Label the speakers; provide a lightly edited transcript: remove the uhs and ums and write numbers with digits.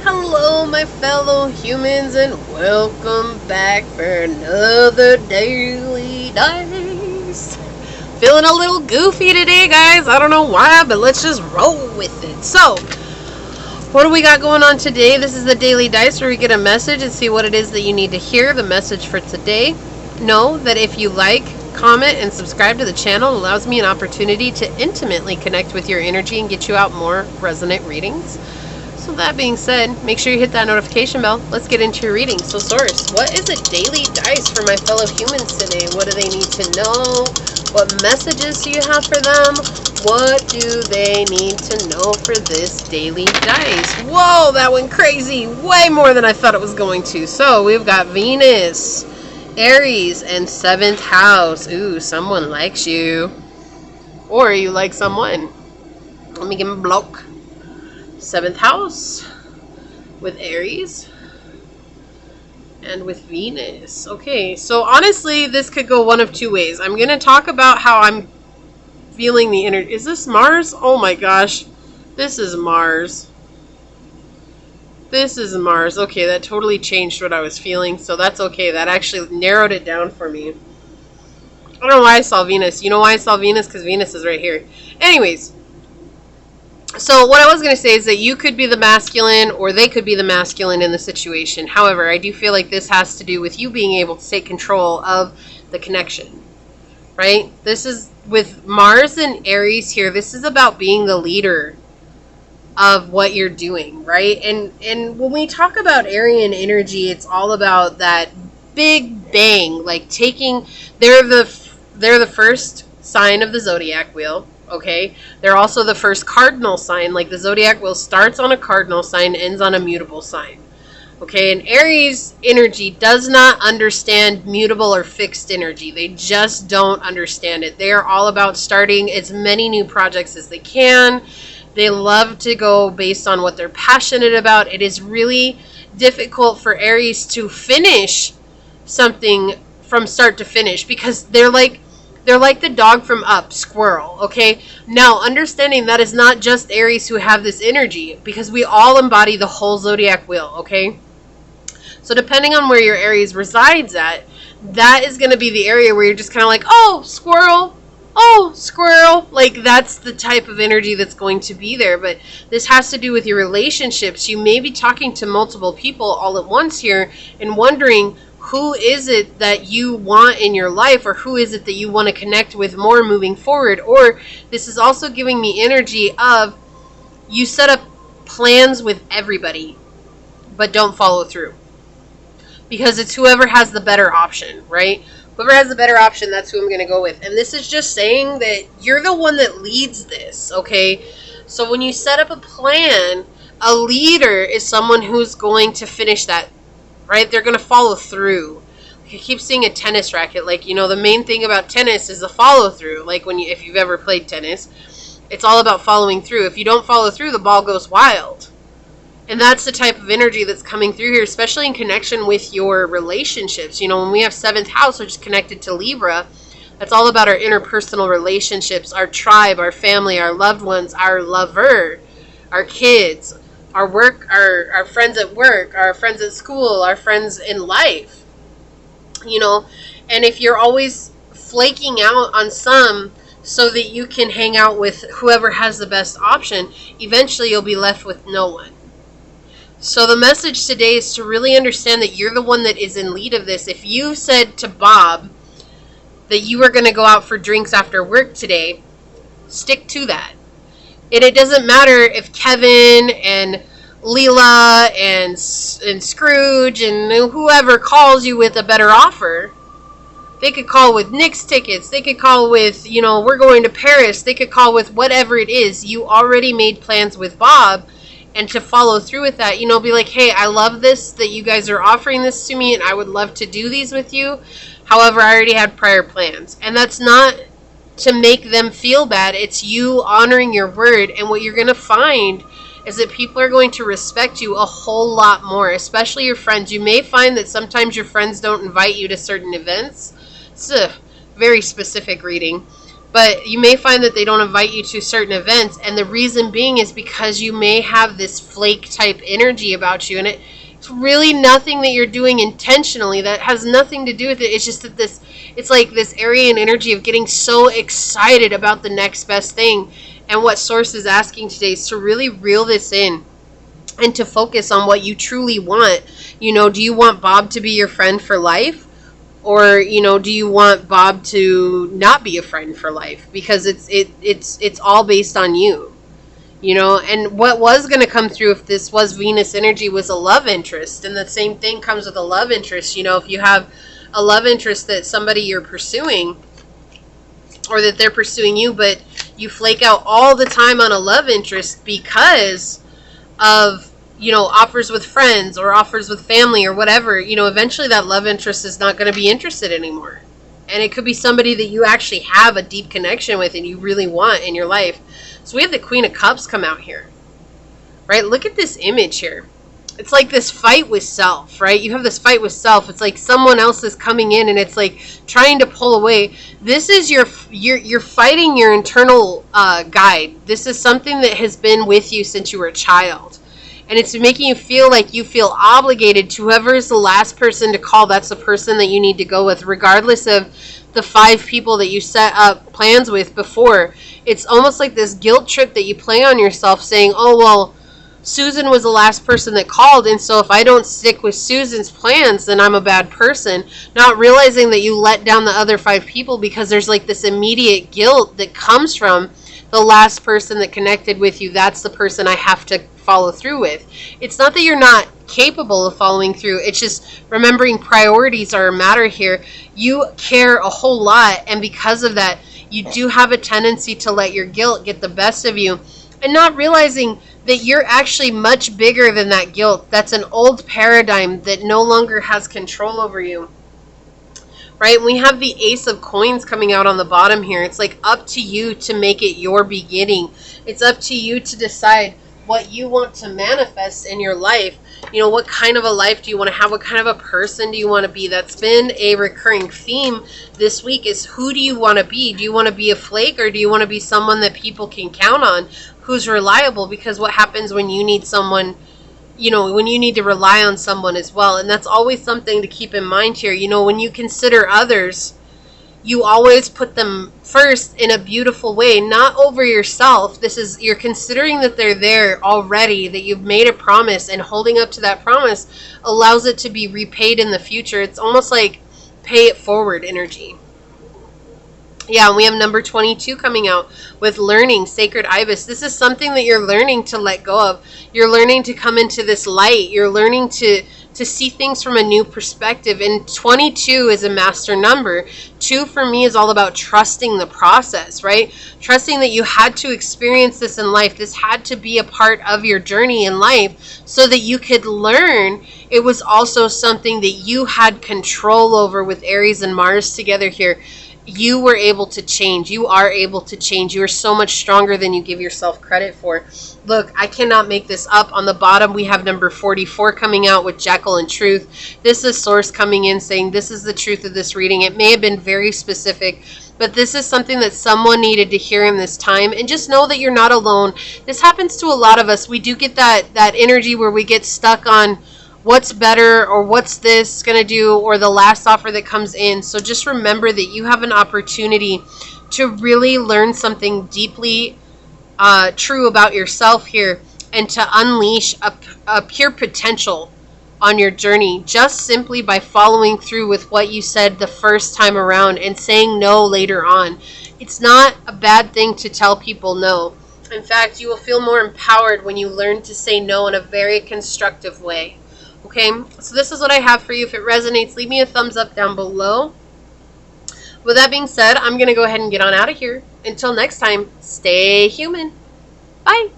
Speaker 1: Hello, my fellow humans, and welcome back for another Daily Dice. Feeling a little goofy today, guys. I don't know why, but let's just roll with it. So, what do we got going on today? This is the Daily Dice where we get a message and see what it is that you need to hear. The message for today: know that if you like, comment, and subscribe to the channel, it allows me an opportunity to intimately connect with your energy and get you out more resonant readings. So that being said, make sure you hit that notification bell. Let's get into your reading. So Source, what is a daily dice for my fellow humans today? What do they need to know? What messages do you have for them? What do they need to know for this daily dice? Whoa, that went crazy. Way more than I thought it was going to. So we've got Venus, Aries, and 7th house. Ooh, someone likes you. Or you like someone. Let me give him a block. 7th house with Aries and with Venus. Okay, so honestly, this could go one of two ways. I'm going to talk about how I'm feeling the energy. Is this Mars? Oh my gosh. This is Mars. This is Mars. Okay, that totally changed what I was feeling, so that's okay. That actually narrowed it down for me. I don't know why I saw Venus. You know why I saw Venus? Because Venus is right here. Anyways. So what I was going to say is that you could be the masculine or they could be the masculine in the situation. However, I do feel like this has to do with you being able to take control of the connection, right? This is with Mars and Aries here. This is about being the leader of what you're doing, right? And when we talk about Aryan energy, it's all about that big bang, like taking, they're the first sign of the zodiac wheel. Okay, they're also the first cardinal sign. Like the zodiac wheel starts on a cardinal sign, ends on a mutable sign. Okay, and Aries energy does not understand mutable or fixed energy. They just don't understand it. They are all about starting as many new projects as they can. They love to go based on what they're passionate about. It is really difficult for Aries to finish something from start to finish because they're like the dog from Up, squirrel, okay? Now, understanding that is not just Aries who have this energy, because we all embody the whole zodiac wheel, okay? So depending on where your Aries resides at, that is going to be the area where you're just kind of like, oh, squirrel, oh, squirrel. Like, that's the type of energy that's going to be there. But this has to do with your relationships. You may be talking to multiple people all at once here and wondering, who is it that you want in your life, or who is it that you want to connect with more moving forward? Or this is also giving me energy of you set up plans with everybody, but don't follow through. Because it's whoever has the better option, right? Whoever has the better option, that's who I'm going to go with. And this is just saying that you're the one that leads this, okay? So when you set up a plan, a leader is someone who's going to finish that. Right? They're going to follow through. I keep seeing a tennis racket. Like, you know, the main thing about tennis is the follow through. Like if you've ever played tennis, it's all about following through. If you don't follow through, the ball goes wild. And that's the type of energy that's coming through here, especially in connection with your relationships. You know, when we have 7th house, which is connected to Libra, that's all about our interpersonal relationships, our tribe, our family, our loved ones, our lover, our kids, our work, our friends at work, our friends at school, our friends in life, you know. And if you're always flaking out on some so that you can hang out with whoever has the best option, eventually you'll be left with no one. So the message today is to really understand that you're the one that is in lead of this. If you said to Bob that you were going to go out for drinks after work today, stick to that. It doesn't matter if Kevin and Leela and Scrooge and whoever calls you with a better offer. They could call with Nick's tickets. They could call with, you know, we're going to Paris. They could call with whatever it is. You already made plans with Bob, and to follow through with that, you know, be like, hey, I love this, that you guys are offering this to me, and I would love to do these with you. However, I already had prior plans. And that's not to make them feel bad. It's you honoring your word. And what you're going to find is that people are going to respect you a whole lot more, especially your friends. You may find that sometimes your friends don't invite you to certain events. It's a very specific reading. But you may find that they don't invite you to certain events, and the reason being is because you may have this flake type energy about you, and it's really nothing that you're doing intentionally. That has nothing to do with it. It's just that it's like this Aryan energy of getting so excited about the next best thing. And what Source is asking today is to really reel this in and to focus on what you truly want. You know, do you want Bob to be your friend for life? Or, you know, do you want Bob to not be a friend for life? Because it's all based on you. You know, and what was going to come through if this was Venus energy was a love interest. And the same thing comes with a love interest. You know, if you have a love interest that somebody you're pursuing, or that they're pursuing you, but you flake out all the time on a love interest because of, you know, offers with friends or offers with family or whatever, you know, eventually that love interest is not going to be interested anymore. And it could be somebody that you actually have a deep connection with and you really want in your life. So we have the Queen of Cups come out here, right? Look at this image here. It's like this fight with self, right? You have this fight with self. It's like someone else is coming in and it's like trying to pull away. This is you're fighting your internal guide. This is something that has been with you since you were a child. And it's making you feel like you feel obligated to whoever is the last person to call. That's the person that you need to go with, regardless of the 5 people that you set up plans with before. It's almost like this guilt trip that you play on yourself saying, oh, well, Susan was the last person that called, and so if I don't stick with Susan's plans, then I'm a bad person. Not realizing that you let down the other 5 people because there's like this immediate guilt that comes from the last person that connected with you. That's the person I have to follow through with. It's not that you're not capable of following through. It's just remembering priorities are a matter here. You care a whole lot, and because of that, you do have a tendency to let your guilt get the best of you and not realizing that you're actually much bigger than that guilt. That's an old paradigm that no longer has control over you. Right? We have the Ace of Coins coming out on the bottom here. It's like up to you to make it your beginning. It's up to you to decide what you want to manifest in your life. You know, what kind of a life do you want to have? What kind of a person do you want to be? That's been a recurring theme this week is who do you want to be? Do you want to be a flake, or do you want to be someone that people can count on, who's reliable? Because what happens when you need someone, you know, when you need to rely on someone as well. And that's always something to keep in mind here. You know, when you consider others, you always put them first in a beautiful way, not over yourself. This is, you're considering that they're there already, that you've made a promise, and holding up to that promise allows it to be repaid in the future. It's almost like pay it forward energy. Yeah, and we have number 22 coming out with learning, Sacred Ibis. This is something that you're learning to let go of. You're learning to come into this light. You're learning to see things from a new perspective. And 22 is a master number. 2 for me is all about trusting the process, right? Trusting that you had to experience this in life. This had to be a part of your journey in life so that you could learn. It was also something that you had control over with Aries and Mars together here. You were able to change. You are able to change. You are so much stronger than you give yourself credit for. Look, I cannot make this up. On the bottom, we have number 44 coming out with Jekyll and Truth. This is Source coming in saying this is the truth of this reading. It may have been very specific, but this is something that someone needed to hear in this time. And just know that you're not alone. This happens to a lot of us. We do get that energy where we get stuck on what's better, or what's this going to do, or the last offer that comes in. So just remember that you have an opportunity to really learn something deeply true about yourself here, and to unleash a pure potential on your journey, just simply by following through with what you said the first time around and saying no later on. It's not a bad thing to tell people no. In fact, you will feel more empowered when you learn to say no in a very constructive way. Okay, so this is what I have for you. If it resonates, leave me a thumbs up down below. With that being said, I'm going to go ahead and get on out of here. Until next time, stay human. Bye.